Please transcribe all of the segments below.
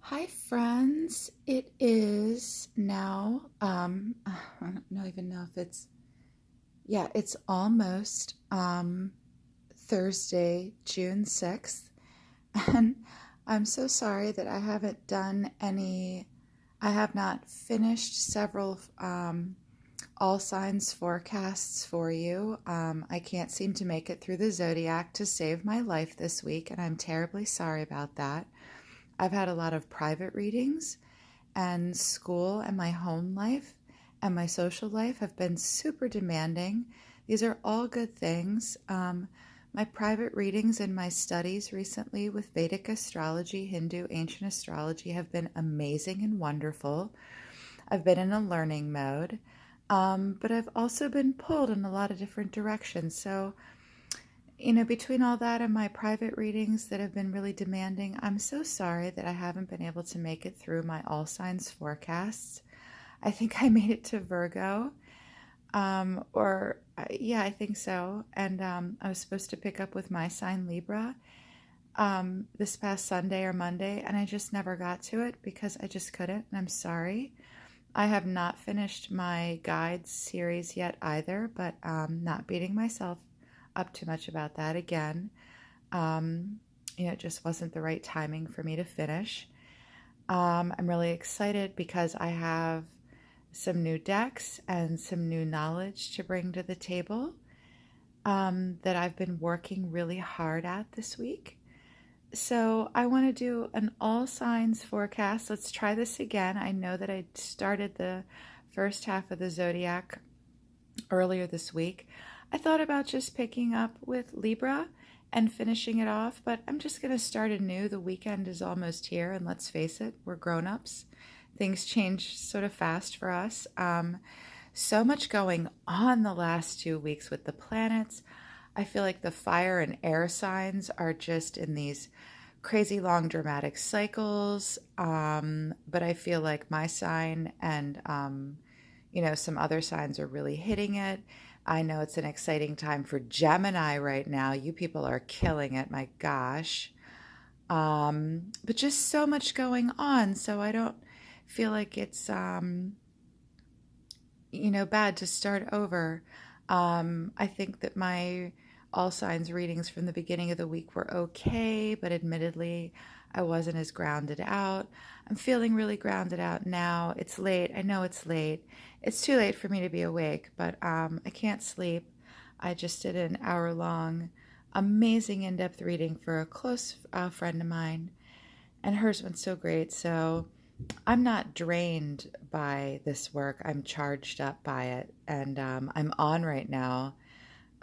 Hi, friends. It is now, I don't even know if it's almost Thursday, June 6th. And I'm so sorry that I have not finished several all signs forecasts for you. I can't seem to make it through the zodiac to save my life this week, and I'm terribly sorry about that. I've had a lot of private readings, and school and my home life and my social life have been super demanding. These are all good things. My private readings and my studies recently with Vedic astrology, Hindu ancient astrology, have been amazing and wonderful. I've been in a learning mode, but I've also been pulled in a lot of different directions. So between all that and my private readings that have been really demanding, I'm so sorry that I haven't been able to make it through my all signs forecasts. I think I made it to Virgo, yeah, I think so. And I was supposed to pick up with my sign Libra this past Sunday or Monday, and I just never got to it because I just couldn't, and I'm sorry. I have not finished my guides series yet either, but not beating myself up too much about that again. Um, it just wasn't the right timing for me to finish. I'm really excited because I have some new decks and some new knowledge to bring to the table that I've been working really hard at this week. So I want to do an all signs forecast. Let's try this again. I know that I started the first half of the zodiac earlier this week. I thought about just picking up with Libra and finishing it off, but I'm just going to start anew. The weekend is almost here, and let's face it, we're grown-ups. Things change sort of fast for us. So much going on the last 2 weeks with the planets. I feel like the fire and air signs are just in these crazy long dramatic cycles. But I feel like my sign and some other signs are really hitting it. I know it's an exciting time for Gemini right now. You people are killing it, my gosh. But just so much going on, so I don't feel like it's bad to start over. I think that my all signs readings from the beginning of the week were okay, but admittedly, I wasn't as grounded out. I'm feeling really grounded out now. It's late. I know it's late. It's too late for me to be awake, but I can't sleep. I just did an hour-long, amazing in-depth reading for a close friend of mine, and hers went so great. So I'm not drained by this work. I'm charged up by it, and I'm on right now.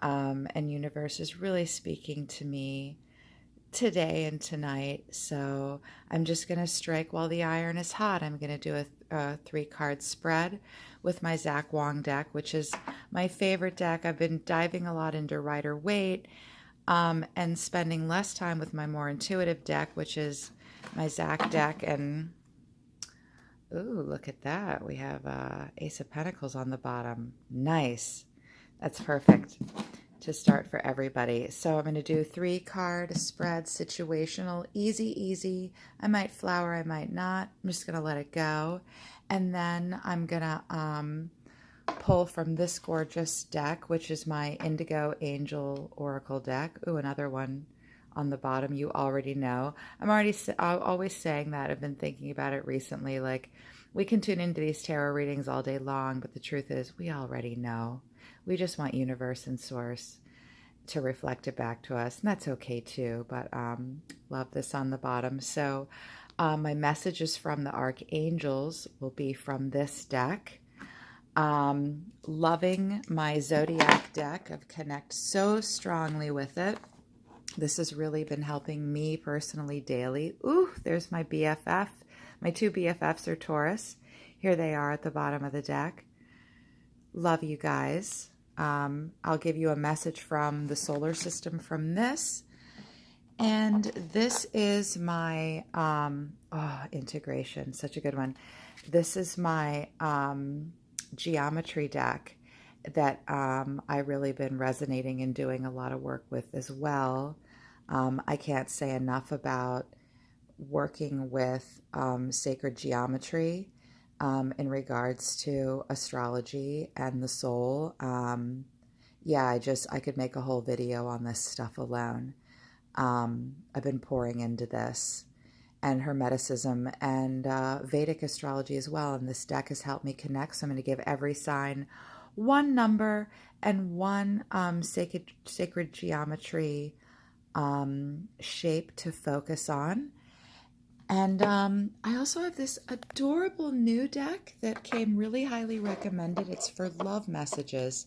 And universe is really speaking to me today and tonight. So I'm just going to strike while the iron is hot. I'm going to do a 3-card spread with my Zach Wong deck, which is my favorite deck. I've been diving a lot into Rider Waite and spending less time with my more intuitive deck, which is my Zach deck. And ooh, look at that. We have Ace of Pentacles on the bottom. Nice. That's perfect to start for everybody. So I'm going to do 3-card spread, situational, easy, easy. I might flower, I might not. I'm just going to let it go. And then I'm going to pull from this gorgeous deck, which is my Indigo Angel Oracle deck. Ooh, another one on the bottom you already know. I'm always saying that. I've been thinking about it recently. Like, we can tune into these tarot readings all day long, but the truth is we already know. We just want universe and source to reflect it back to us, and that's okay too, but love this on the bottom. So my messages from the archangels will be from this deck. Loving my zodiac deck. I've connected so strongly with it. This has really been helping me personally daily. Ooh, there's my BFF. My 2 BFFs are Taurus. Here they are at the bottom of the deck. Love you guys. I'll give you a message from the solar system from this. And this is my integration, such a good one. This is my geometry deck that I really been resonating and doing a lot of work with as well. I can't say enough about working with sacred geometry in regards to astrology and the soul. Yeah, I could make a whole video on this stuff alone. I've been pouring into this and Hermeticism and Vedic astrology as well. And this deck has helped me connect. So I'm going to give every sign one number and one sacred geometry shape to focus on. And I also have this adorable new deck that came really highly recommended. It's for love messages.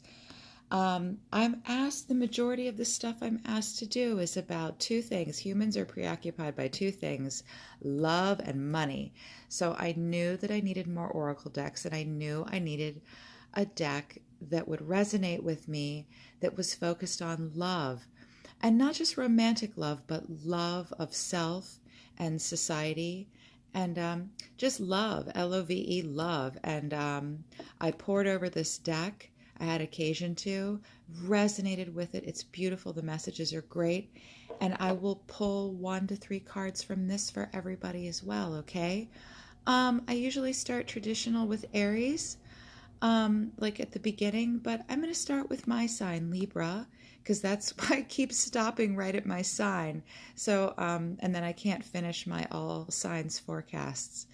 I'm asked, the majority of the stuff I'm asked to do is about two things. Humans are preoccupied by two things, love and money. So I knew that I needed more oracle decks, and I knew I needed a deck that would resonate with me, that was focused on love. And not just romantic love, but love of self and society, and just love, Love, love. And I poured over this deck. I had occasion to, resonated with it. It's beautiful. The messages are great. And I will pull 1 to 3 cards from this for everybody as well, okay? I usually start traditional with Aries, like at the beginning, but I'm going to start with my sign, Libra, because that's why I keep stopping right at my sign. So, and then I can't finish my all signs forecasts.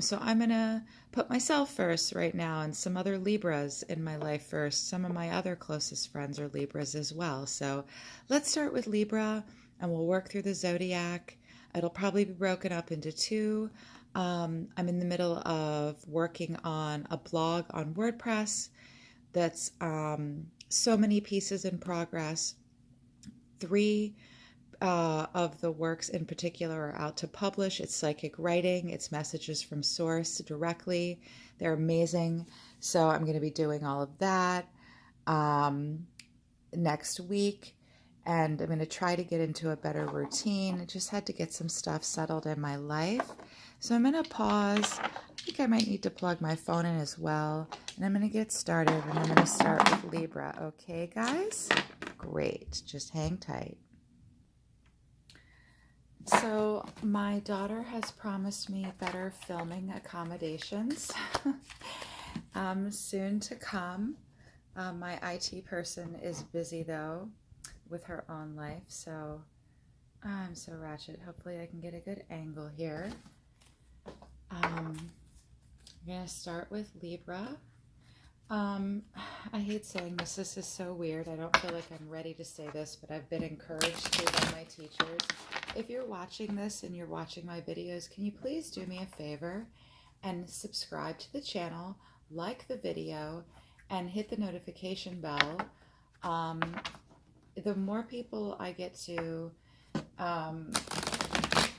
So I'm going to put myself first right now and some other Libras in my life first. Some of my other closest friends are Libras as well. So let's start with Libra and we'll work through the zodiac. It'll probably be broken up into 2. I'm in the middle of working on a blog on WordPress that's so many pieces in progress. 3 of the works in particular are out to publish. It's psychic writing. It's messages from source directly. They're amazing. So I'm going to be doing all of that next week. And I'm going to try to get into a better routine. I just had to get some stuff settled in my life. So I'm going to pause. I think I might need to plug my phone in as well. And I'm going to get started. And I'm going to start with Libra. Okay, guys? Great. Just hang tight. So my daughter has promised me better filming accommodations soon to come. My IT person is busy though with her own life, so I'm so ratchet. Hopefully I can get a good angle here. I'm gonna start with Libra. I hate saying this. This is so weird. I don't feel like I'm ready to say this, but I've been encouraged to by my teachers. If you're watching this and you're watching my videos, can you please do me a favor and subscribe to the channel, like the video, and hit the notification bell. The more people I get to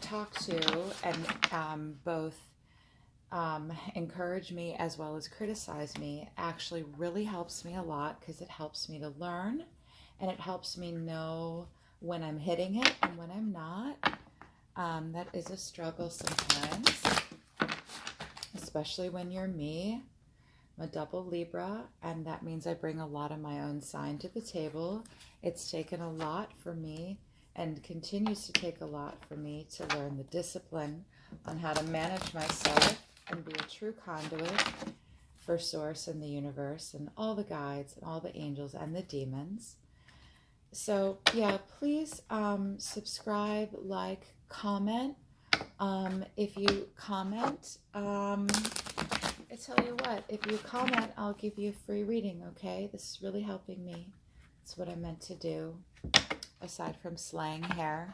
talk to and both encourage me as well as criticize me actually really helps me a lot, because it helps me to learn and it helps me know when I'm hitting it and when I'm not. That is a struggle sometimes, especially when you're me. I'm a double Libra, and that means I bring a lot of my own sign to the table. It's taken a lot for me and continues to take a lot for me to learn the discipline on how to manage myself and be a true conduit for Source and the universe and all the guides and all the angels and the demons. So yeah, please subscribe, like, comment. If you comment, I tell you what, if you comment, I'll give you a free reading, okay? This is really helping me. It's what I meant to do, aside from slaying hair.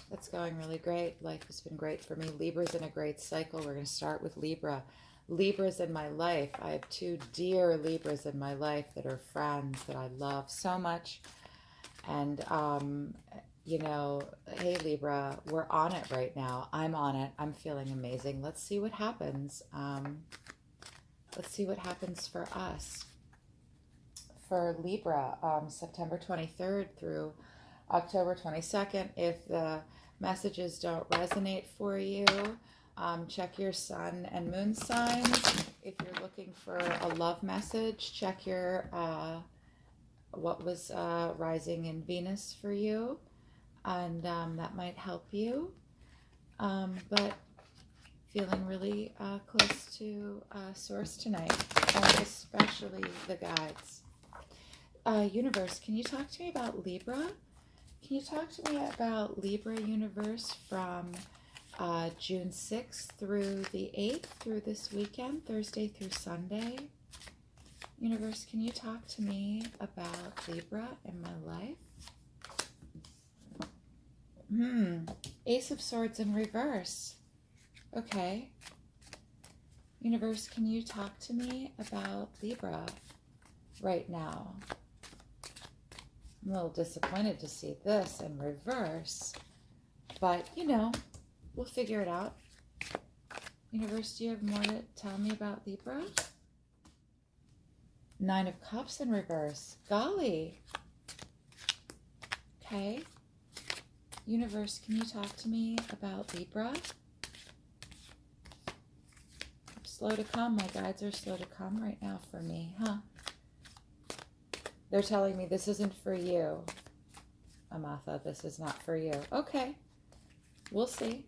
That's going really great. Life has been great for me. Libra's in a great cycle. We're going to start with Libra. Libra's in my life. I have 2 dear Libras in my life that are friends that I love so much. And, you know, hey Libra, we're on it right now. I'm on it. I'm feeling amazing. Let's see what happens. Let's see what happens for us. For Libra, September 23rd through October 22nd. If the messages don't resonate for you, check your sun and moon signs. If you're looking for a love message, check your what was rising in Venus for you. and that might help you. But feeling really close to Source tonight, and especially the guides. Universe, can you talk to me about Libra? Can you talk to me about Libra Universe from June 6th through the 8th, through this weekend, Thursday through Sunday? Universe, can you talk to me about Libra in my life? Ace of Swords in reverse. Okay. Universe, can you talk to me about Libra right now? I'm a little disappointed to see this in reverse, but you know, we'll figure it out. Universe, do you have more to tell me about Libra? Nine of Cups in reverse. Golly. Okay. Universe, can you talk to me about Libra? Slow to come. My guides are slow to come right now for me, huh? They're telling me this isn't for you. Amatha, this is not for you. Okay. We'll see.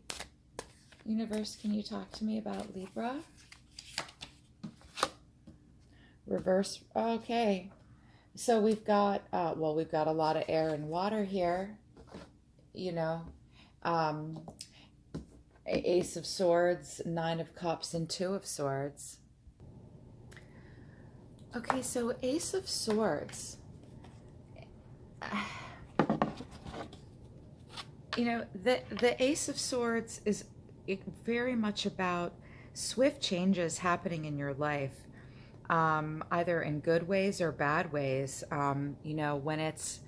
Universe, can you talk to me about Libra? Reverse. Okay. So we've got, we've got a lot of air and water here. You know, Ace of Swords, Nine of Cups, and Two of Swords. Okay, so Ace of Swords. You know, the Ace of Swords is very much about swift changes happening in your life, either in good ways or bad ways. You know, when it's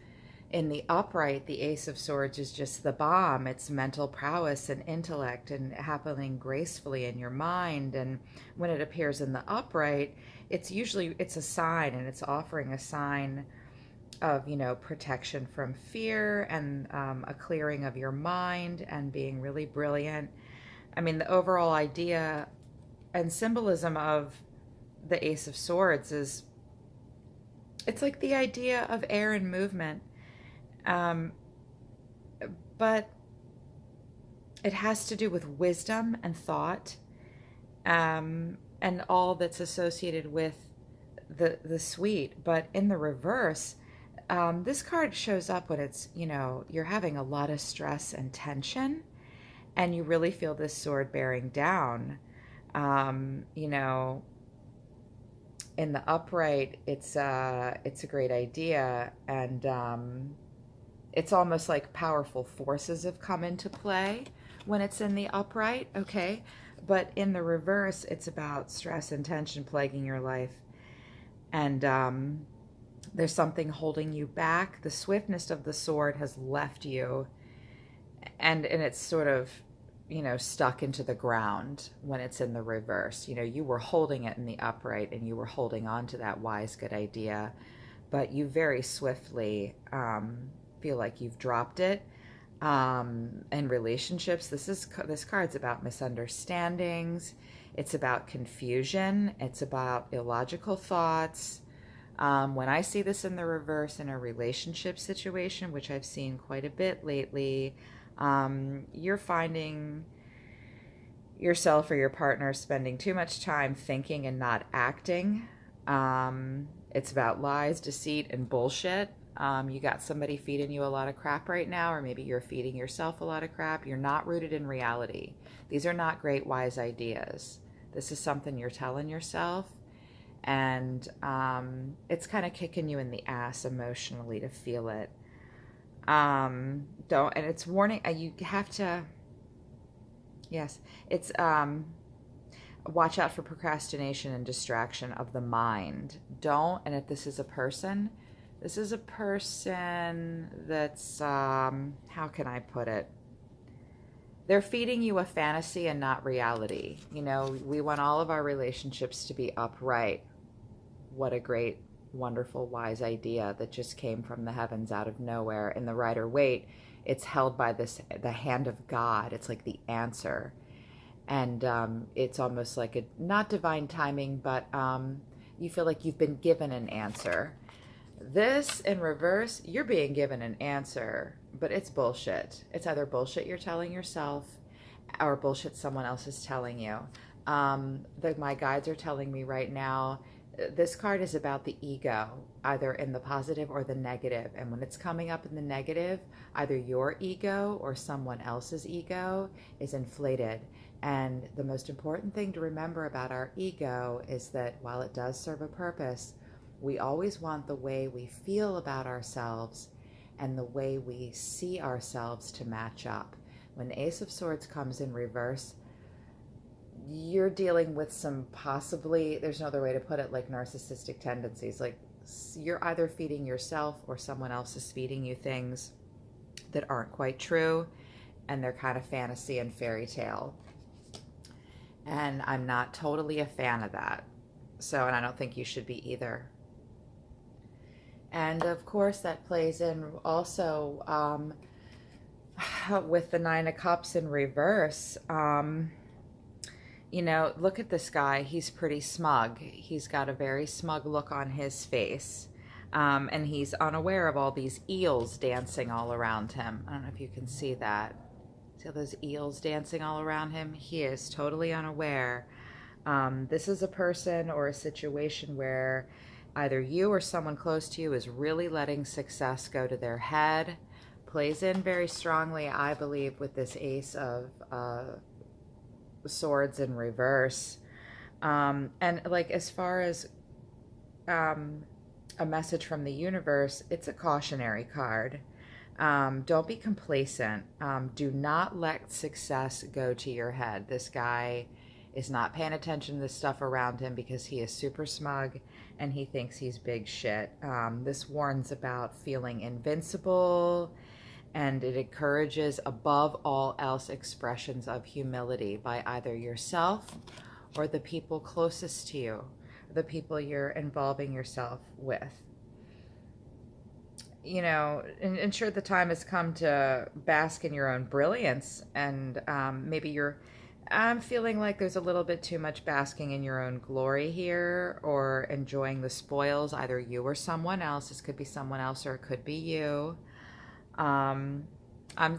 in the upright, the Ace of Swords is just the bomb. It's mental prowess and intellect and happening gracefully in your mind. And when it appears in the upright, it's a sign, and it's offering a sign of, you know, protection from fear and a clearing of your mind and being really brilliant. I mean, the overall idea and symbolism of the Ace of Swords is, it's like the idea of air and movement. But it has to do with wisdom and thought, and all that's associated with the sweet. But in the reverse, this card shows up when it's, you know, you're having a lot of stress and tension, and you really feel this sword bearing down. You know, in the upright, it's a great idea, and it's almost like powerful forces have come into play when it's in the upright, okay? But in the reverse, it's about stress and tension plaguing your life. And there's something holding you back. The swiftness of the sword has left you, and it's sort of, you know, stuck into the ground when it's in the reverse. You know, you were holding it in the upright, and you were holding on to that wise, good idea, but you very swiftly feel like you've dropped it. In relationships, this card's about misunderstandings. It's about confusion. It's about illogical thoughts. When I see this in the reverse in a relationship situation, which I've seen quite a bit lately, you're finding yourself or your partner spending too much time thinking and not acting. It's about lies, deceit, and bullshit. You got somebody feeding you a lot of crap right now, or maybe you're feeding yourself a lot of crap. You're not rooted in reality. These are not great, wise ideas. This is something you're telling yourself, and it's kind of kicking you in the ass emotionally to feel it. And it's warning, you have to, yes, it's, watch out for procrastination and distraction of the mind. And if this is a person, that's, how can I put it? They're feeding you a fantasy and not reality. You know, we want all of our relationships to be upright. What a great, wonderful, wise idea that just came from the heavens out of nowhere. In the Rider-Waite, it's held by the hand of God. It's like the answer. And it's almost like a, not divine timing, but you feel like you've been given an answer. This in reverse, you're being given an answer but it's bullshit. It's either bullshit you're telling yourself or bullshit someone else is telling you. My guides are telling me right now, this card is about the ego, either in the positive or the negative. And when it's coming up in the negative, either your ego or someone else's ego is inflated. And the most important thing to remember about our ego is that while it does serve a purpose, we always want the way we feel about ourselves and the way we see ourselves to match up. When the Ace of Swords comes in reverse, you're dealing with some possibly, there's no other way to put it, like narcissistic tendencies. Like you're either feeding yourself or someone else is feeding you things that aren't quite true, and they're kind of fantasy and fairy tale. And I'm not totally a fan of that. So, and I don't think you should be either. And of course that plays in also with the Nine of Cups in reverse. You know, look at this guy. He's pretty smug. He's got a very smug look on his face. And he's unaware of all these eels dancing all around him. I don't know if you can see that. See all those eels dancing all around him? He is totally unaware. This is a person or a situation where either you or someone close to you is really letting success go to their head. Plays in very strongly, I believe, with this Ace of Swords in reverse. And like as far as a message from the universe, it's a cautionary card. Don't be complacent. Do not let success go to your head. This guy is not paying attention to the stuff around him because he is super smug and he thinks he's big shit. This warns about feeling invincible, and it encourages above all else expressions of humility by either yourself or the people closest to you, the people you're involving yourself with. You know, ensure the time has come to bask in your own brilliance, and maybe I'm feeling like there's a little bit too much basking in your own glory here, or enjoying the spoils, either you or someone else. This could be someone else or it could be you.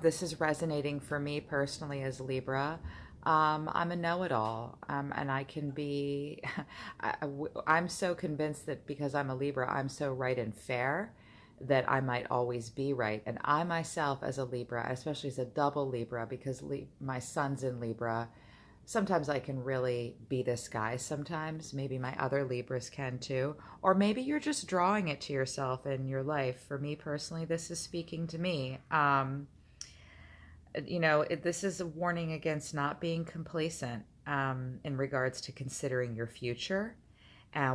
This is resonating for me personally as Libra. I'm a know-it-all, and I can be, I'm so convinced that because I'm a Libra, I'm so right and fair that I might always be right. And I myself as a Libra, especially as a double Libra, because my son's in Libra, sometimes I can really be this guy sometimes. Maybe my other Libras can too. Or maybe you're just drawing it to yourself in your life. For me personally, this is speaking to me. You know, this is a warning against not being complacent in regards to considering your future.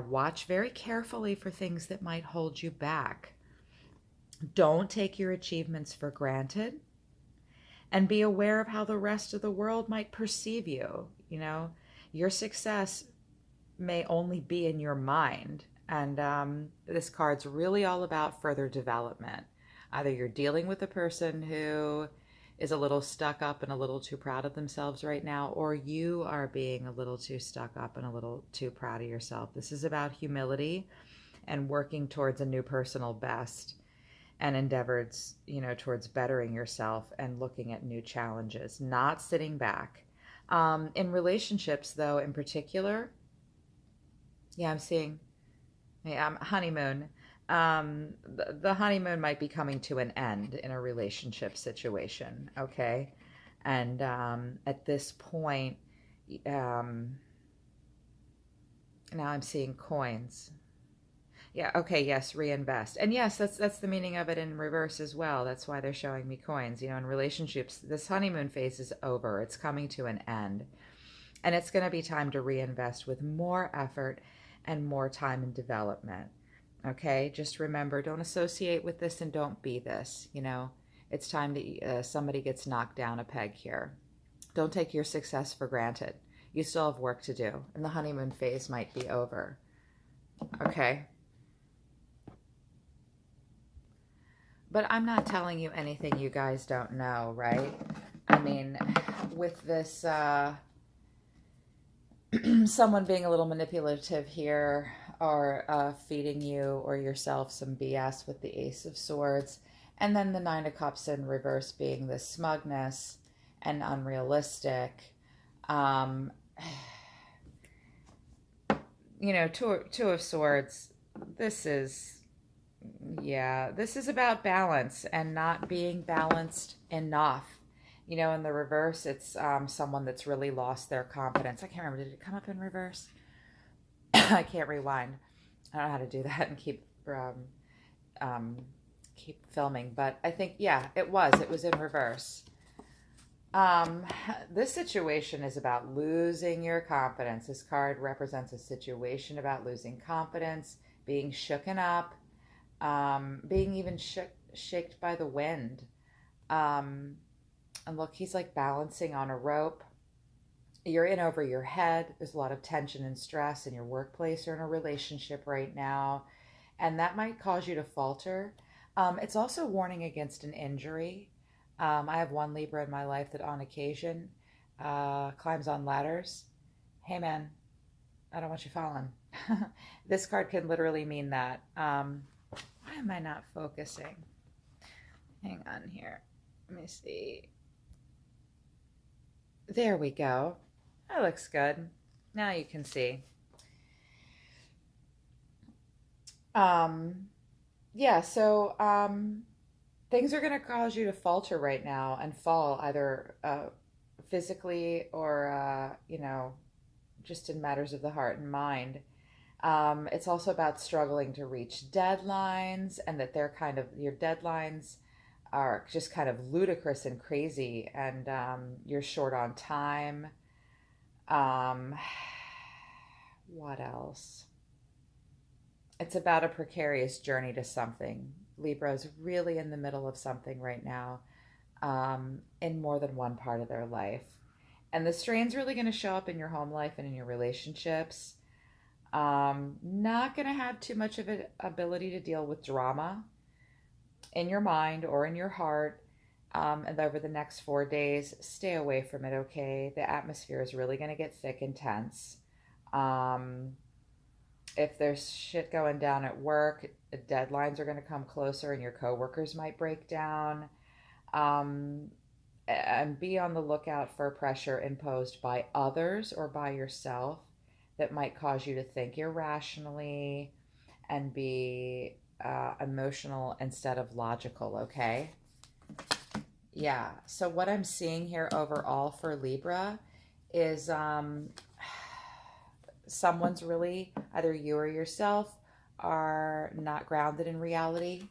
Watch very carefully for things that might hold you back. Don't take your achievements for granted, and be aware of how the rest of the world might perceive you. You know, your success may only be in your mind. And this card's really all about further development. Either you're dealing with a person who is a little stuck up and a little too proud of themselves right now, or you are being a little too stuck up and a little too proud of yourself. This is about humility and working towards a new personal best, and endeavors, you know, towards bettering yourself and looking at new challenges, not sitting back. In relationships, though, in particular, yeah, I'm seeing, yeah, honeymoon. The honeymoon might be coming to an end in a relationship situation, okay? And at this point, now I'm seeing coins. Yeah, okay, yes, reinvest. And yes, that's the meaning of it in reverse as well. That's why they're showing me coins. You know, in relationships, this honeymoon phase is over. It's coming to an end. And it's going to be time to reinvest with more effort and more time and development. Okay? Just remember, don't associate with this and don't be this. You know, it's time to somebody gets knocked down a peg here. Don't take your success for granted. You still have work to do, and the honeymoon phase might be over. Okay? But I'm not telling you anything you guys don't know, right? I mean, with this, someone being a little manipulative here, or feeding you or yourself some BS with the Ace of Swords, And then the Nine of Cups in reverse being the smugness and unrealistic. Um, Two of Swords. This is, yeah, this is about balance and not being balanced enough. In the reverse, it's someone that's really lost their confidence. I can't remember. Did it come up in reverse? I can't rewind. I don't know how to do that and um, keep filming. But I think, yeah, it was. It was in reverse. Um, this situation is about losing your confidence. This card represents a situation about losing confidence, being shooken up, being even shaked by the wind. Um, and look, he's like balancing on a rope. You're in over your head. There's a lot of tension and stress in your workplace or in a relationship right now. And that might cause you to falter. It's also warning against an injury. I have one Libra in my life that on occasion climbs on ladders. Hey man, I don't want you falling. This card can literally mean that. Why am I not focusing? Hang on here. Let me see. There we go. That looks good. Now you can see. Um, yeah, so things are going to cause you to falter right now and fall either physically or, just in matters of the heart and mind. It's also about struggling to reach deadlines and that they're kind of, your deadlines are just kind of ludicrous and crazy and you're short on time. Um, what else? It's about a precarious journey to something. Libra is really in the middle of something right now in more than one part of their life. And the strain's really going to show up in your home life and in your relationships. Not going to have too much of an ability to deal with drama in your mind or in your heart. And over the next 4 days, stay away from it, okay? The atmosphere is really going to get thick and tense. If there's shit going down at work, deadlines are going to come closer and your coworkers might break down. Um, and be on the lookout for pressure imposed by others or by yourself that might cause you to think irrationally and be emotional instead of logical, okay? Yeah, so what I'm seeing here overall for Libra is someone's really, either you or yourself, are not grounded in reality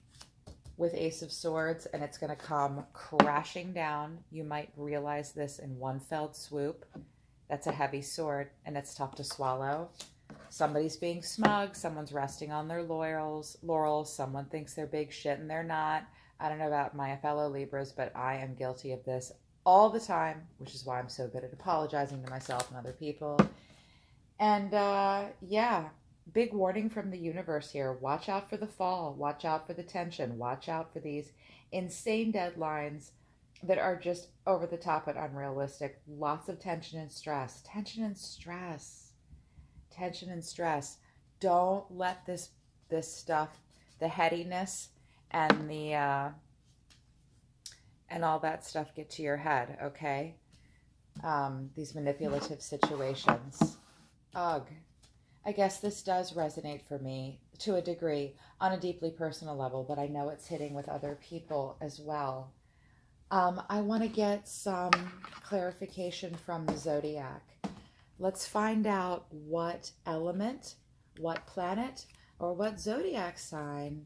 with Ace of Swords, and it's going to come crashing down. You might realize this in one fell swoop. That's a heavy sword, and it's tough to swallow. Somebody's being smug. Someone's resting on their laurels. Someone thinks they're big shit, and they're not. I don't know about my fellow Libras, but I am guilty of this all the time, which is why I'm so good at apologizing to myself and other people. And yeah, big warning from the universe here. Watch out for the fall. Watch out for the tension. Watch out for these insane deadlines that are just over the top and unrealistic. Lots of tension and stress. Tension and stress. Tension and stress. Don't let this stuff, the headiness and the and all that stuff get to your head, okay? These manipulative situations. Ugh. I guess this does resonate for me to a degree on a deeply personal level, but I know it's hitting with other people as well. I want to get some clarification from the zodiac. Let's find out what element, what planet, or what zodiac sign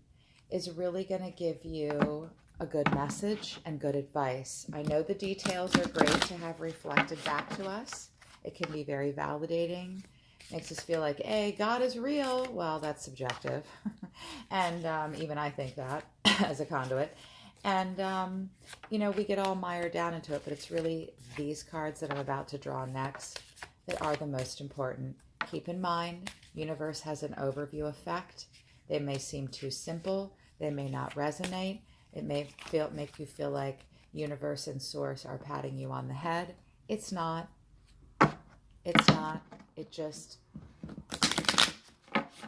is really going to give you a good message and good advice. I know the details are great to have reflected back to us. It can be very validating. Makes us feel like, hey, God is real. Well, that's subjective. And even I think that as a conduit. And, we get all mired down into it, but it's really these cards that I'm about to draw next that are the most important. Keep in mind, universe has an overview effect. They may seem too simple. They may not resonate. It may make you feel like universe and source are patting you on the head. It's not. It's not.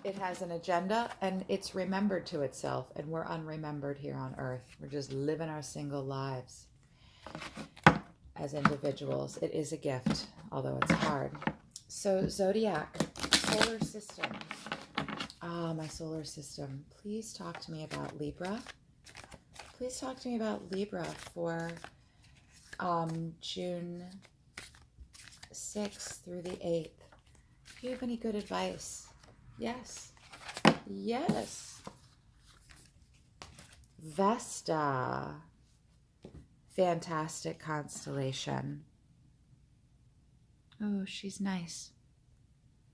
It It has an agenda and it's remembered to itself, and we're unremembered here on earth. We're just living our single lives as individuals. It is a gift, although it's hard. So, zodiac, solar system. Ah, my solar system. Please talk to me about Libra. Please talk to me about Libra for June 6th through the 8th. Do you have any good advice? Yes. Yes. Vesta. Fantastic constellation. Oh, she's nice.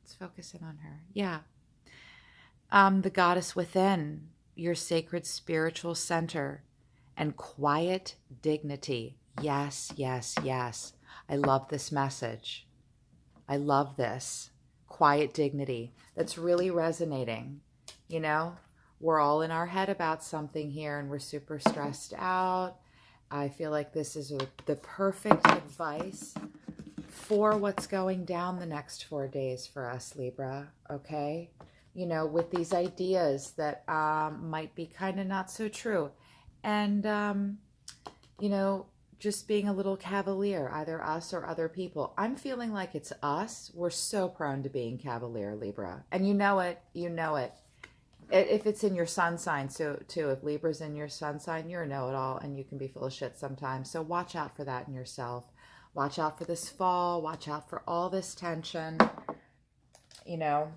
Let's focus in on her. Yeah. The goddess within, your sacred spiritual center, and quiet dignity. Yes, yes, yes. I love this message. I love this. Quiet dignity. That's really resonating. You know, we're all in our head about something here and we're super stressed out. I feel like this is the perfect advice for what's going down the next 4 days for us, Libra, okay? You know, with these ideas that might be kind of not so true. And, you know, just being a little cavalier, either us or other people. I'm feeling like it's us. We're so prone to being cavalier, Libra. And you know it. You know it. If it's in your sun sign, so too, if Libra's in your sun sign, you're a know-it-all and you can be full of shit sometimes. So watch out for that in yourself. Watch out for this fall. Watch out for all this tension, you know,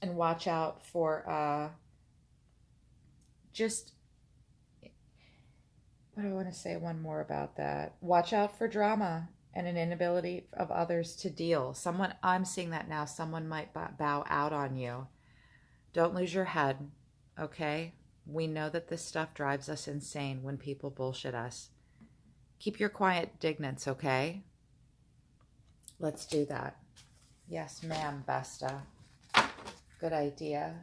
and watch out for just, what do I want to say one more about that? Watch out for drama and an inability of others to deal. Someone, I'm seeing that now, someone might bow out on you. Don't lose your head, okay? We know that this stuff drives us insane when people bullshit us. Keep your quiet dignance, okay? Let's do that. Yes, ma'am, Vesta. Good idea.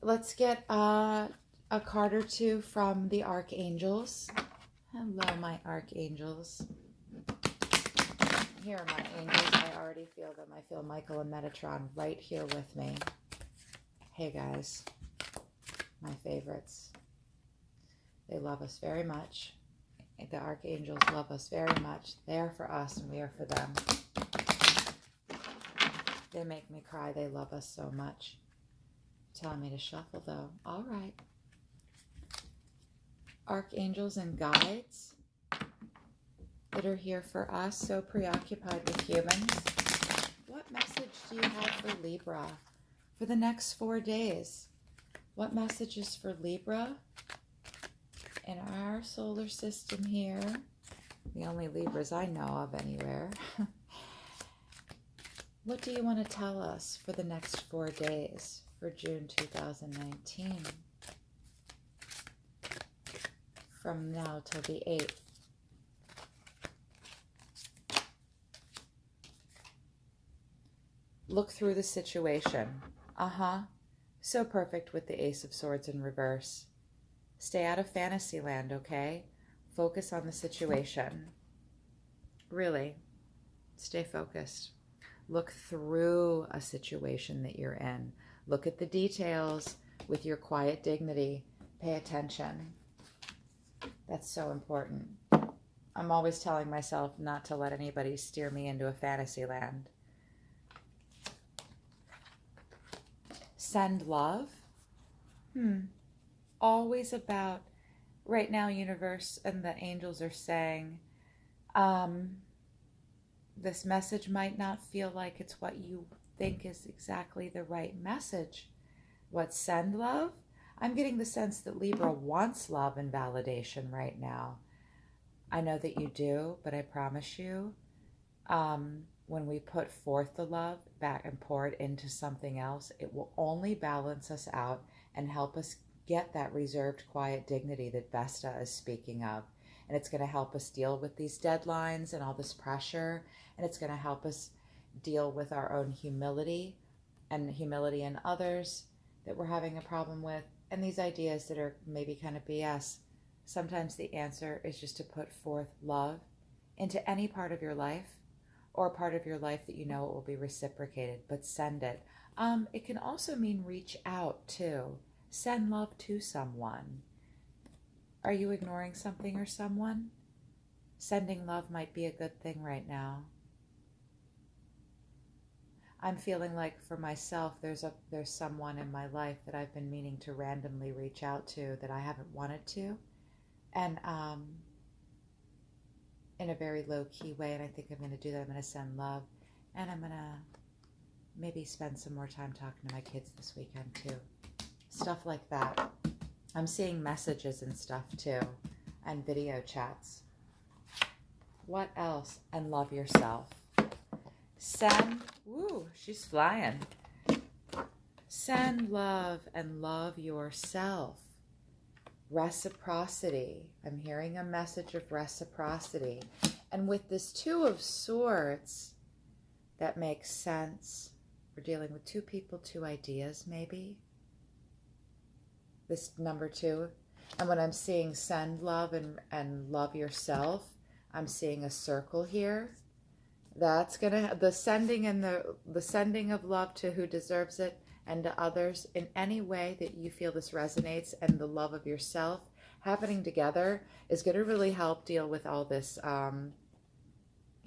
Let's get a card or two from the archangels. Hello, my archangels. Here are my angels. I already feel them. I feel Michael and Metatron right here with me. Hey guys, my favorites. They love us very much. The archangels love us very much. They are for us and we are for them. They make me cry. They love us so much. Telling me to shuffle though. All right. Archangels and guides that are here for us, so preoccupied with humans. What message do you have for Libra for the next 4 days? What message is for Libra in our solar system here? The only Libras I know of anywhere. What do you want to tell us for the next 4 days for June 2019? From now till the 8th. Look through the situation. So perfect with the Ace of Swords in reverse. Stay out of fantasy land, okay? Focus on the situation. Really, stay focused. Look through a situation that you're in. Look at the details with your quiet dignity. Pay attention. That's so important. I'm always telling myself not to let anybody steer me into a fantasy land. Send love. Always about, right now, universe and the angels are saying, this message might not feel like it's what you think is exactly the right message. What, send love? I'm getting the sense that Libra wants love and validation right now. I know that you do, but I promise you, when we put forth the love back and pour it into something else, it will only balance us out and help us get that reserved, quiet dignity that Vesta is speaking of. And it's going to help us deal with these deadlines and all this pressure. And it's going to help us deal with our own humility and humility in others that we're having a problem with. And these ideas that are maybe kind of BS. Sometimes the answer is just to put forth love into any part of your life or part of your life that you know it will be reciprocated, but send it. It can also mean reach out too. Send love to someone. Are you ignoring something or someone? Sending love might be a good thing right now. I'm feeling like for myself, there's someone in my life that I've been meaning to randomly reach out to that I haven't wanted to, and in a very low key way. And I think I'm going to do that. I'm going to send love, and I'm going to maybe spend some more time talking to my kids this weekend too. Stuff like that. I'm seeing messages and stuff too, and video chats. What else? And love yourself. Send, woo, she's flying. Send love and love yourself. Reciprocity. I'm hearing a message of reciprocity. And with this Two of Swords, that makes sense. We're dealing with two people, two ideas, maybe. This number 2. And when I'm seeing send love and love yourself, I'm seeing a circle here. That's gonna, the sending and the sending of love to who deserves it and to others in any way that you feel this resonates, and the love of yourself happening together is going to really help deal with all this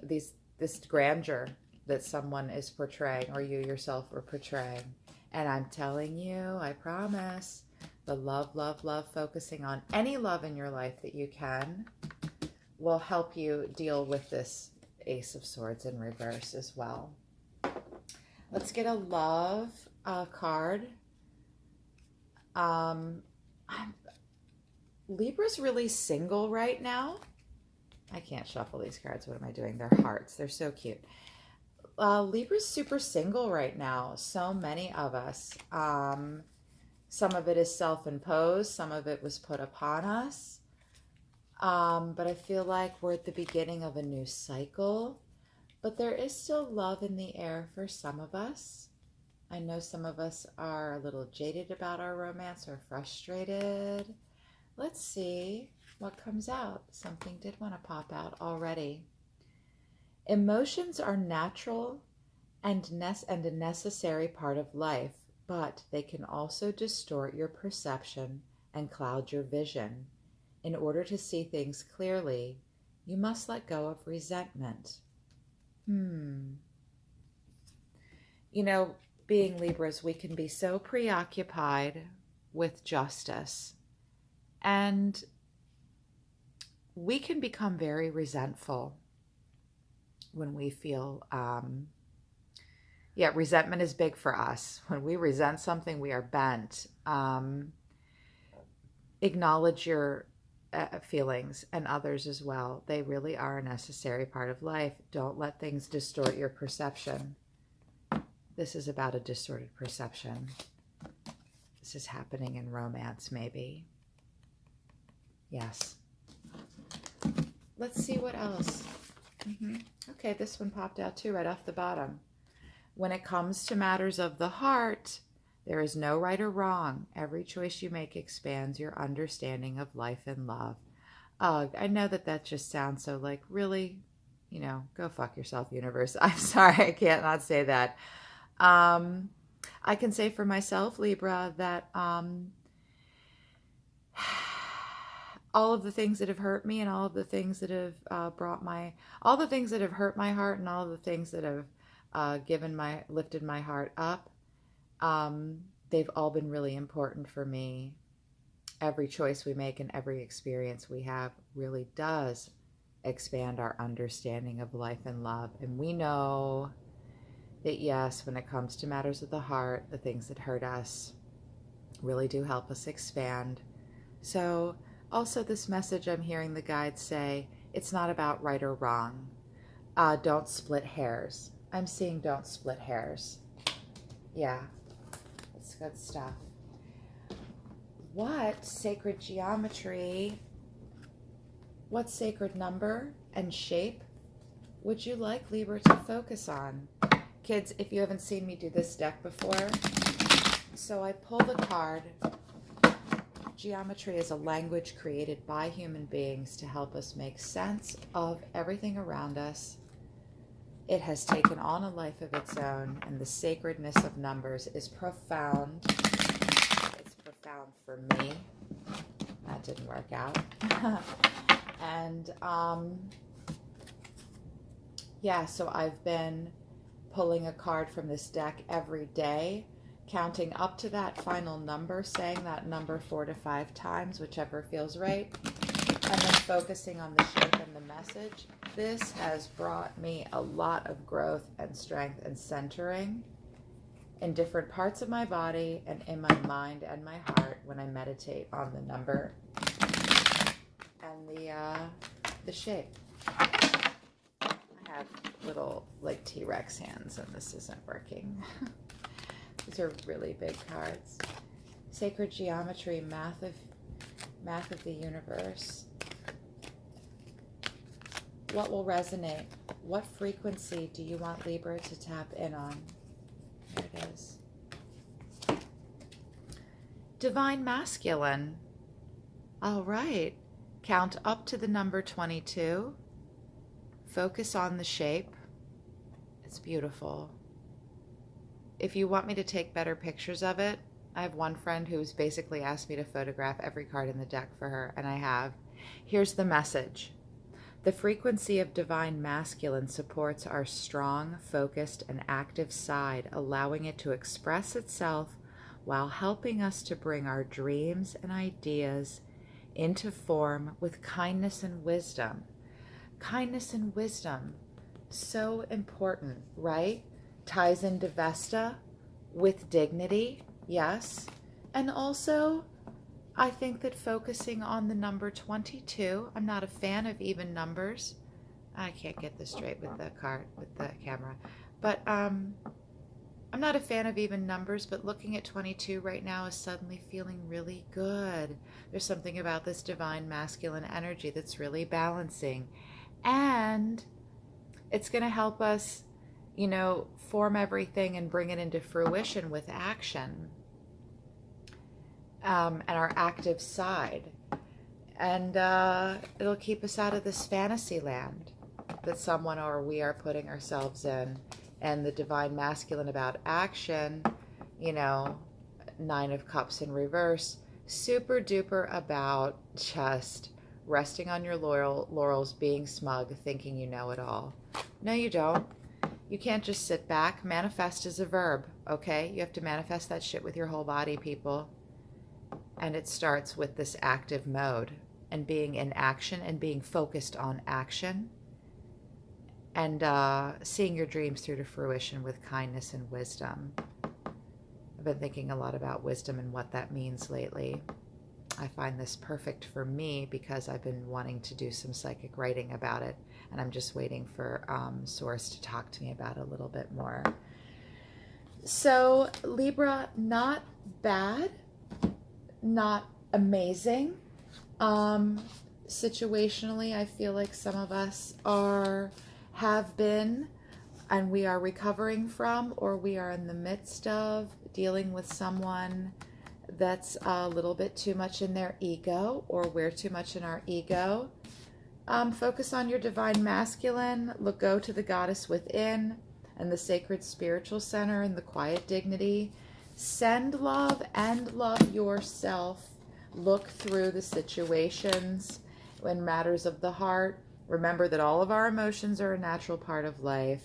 this grandeur that someone is portraying, or you yourself are portraying. And I'm telling you, I promise, the love, love, love, focusing on any love in your life that you can will help you deal with this Ace of Swords in reverse as well. Let's get a love card. Libra's really single right now. I can't shuffle these cards. What am I doing? They're hearts. They're so cute. Libra's super single right now. So many of us. Some of it is self-imposed. Some of it was put upon us. But I feel like we're at the beginning of a new cycle. But there is still love in the air for some of us. I know some of us are a little jaded about our romance or frustrated. Let's see what comes out. Something did want to pop out already. Emotions are natural and a necessary part of life, but they can also distort your perception and cloud your vision. In order to see things clearly, you must let go of resentment. You know, being Libras, we can be so preoccupied with justice, and we can become very resentful when we feel, resentment is big for us. When we resent something, we are bent. Acknowledge your feelings and others as well. They really are a necessary part of life. Don't let things distort your perception. This is about a distorted perception. This is happening in romance, maybe. Yes. Let's see what else. Okay, this one popped out too, right off the bottom. When it comes to matters of the heart, there is no right or wrong. Every choice you make expands your understanding of life and love. I know that just sounds so like, really, go fuck yourself, universe. I'm sorry, I can't not say that. I can say for myself, Libra, that all of the things that have hurt me and all of the things that have all the things that have hurt my heart and all of the things that have lifted my heart up, they've all been really important for me. Every choice we make and every experience we have really does expand our understanding of life and love. And we know that, yes, when it comes to matters of the heart, the things that hurt us really do help us expand. So also this message, I'm hearing the guides say, it's not about right or wrong. Don't split hairs. I'm seeing don't split hairs. Yeah, it's good stuff. What sacred geometry, what sacred number and shape would you like Libra to focus on? Kids, if you haven't seen me do this deck before, so I pull the card. Geometry is a language created by human beings to help us make sense of everything around us. It has taken on a life of its own, and the sacredness of numbers is profound. It's profound for me. That didn't work out. And yeah, so I've been pulling a card from this deck every day, counting up to that final number, saying that number 4 to 5 times, whichever feels right, and then focusing on the shape and the message. This has brought me a lot of growth and strength and centering in different parts of my body and in my mind and my heart when I meditate on the number and the shape. I have little like T-Rex hands and this isn't working. These are really big cards. Sacred geometry, math of the universe. What will resonate? What frequency do you want Libra to tap in on? There it is. Divine masculine. All right. Count up to the number 22. Focus on the shape. It's beautiful. If you want me to take better pictures of it, I have one friend who's basically asked me to photograph every card in the deck for her, and I have. Here's the message. The frequency of divine masculine supports our strong, focused, and active side, allowing it to express itself while helping us to bring our dreams and ideas into form with kindness and wisdom. Kindness and wisdom, so important, right? Ties into Vesta with dignity, yes. And also, I think that focusing on the number 22, I'm not a fan of even numbers. I can't get this straight with the card, with the camera. But I'm not a fan of even numbers, but looking at 22 right now is suddenly feeling really good. There's something about this divine masculine energy that's really balancing. And it's going to help us, you know, form everything and bring it into fruition with action. And our active side. And it'll keep us out of this fantasy land that someone or we are putting ourselves in. And the divine masculine about action, you know, 9 of Cups in reverse, super duper about just resting on your laurels, being smug, thinking you know it all. No, you don't. You can't just sit back. Manifest is a verb, okay? You have to manifest that shit with your whole body, people. And it starts with this active mode and being in action and being focused on action and seeing your dreams through to fruition with kindness and wisdom. I've been thinking a lot about wisdom and what that means lately. I find this perfect for me because I've been wanting to do some psychic writing about it, and I'm just waiting for Source to talk to me about it a little bit more. So Libra, not bad, not amazing. Situationally, I feel like some of us have been, and we are recovering from, or we are in the midst of dealing with someone that's a little bit too much in their ego, or we're too much in our ego. Focus on your divine masculine. Go to the goddess within and the sacred spiritual center and the quiet dignity. Send love and love yourself. Look through the situations when matters of the heart. Remember that all of our emotions are a natural part of life.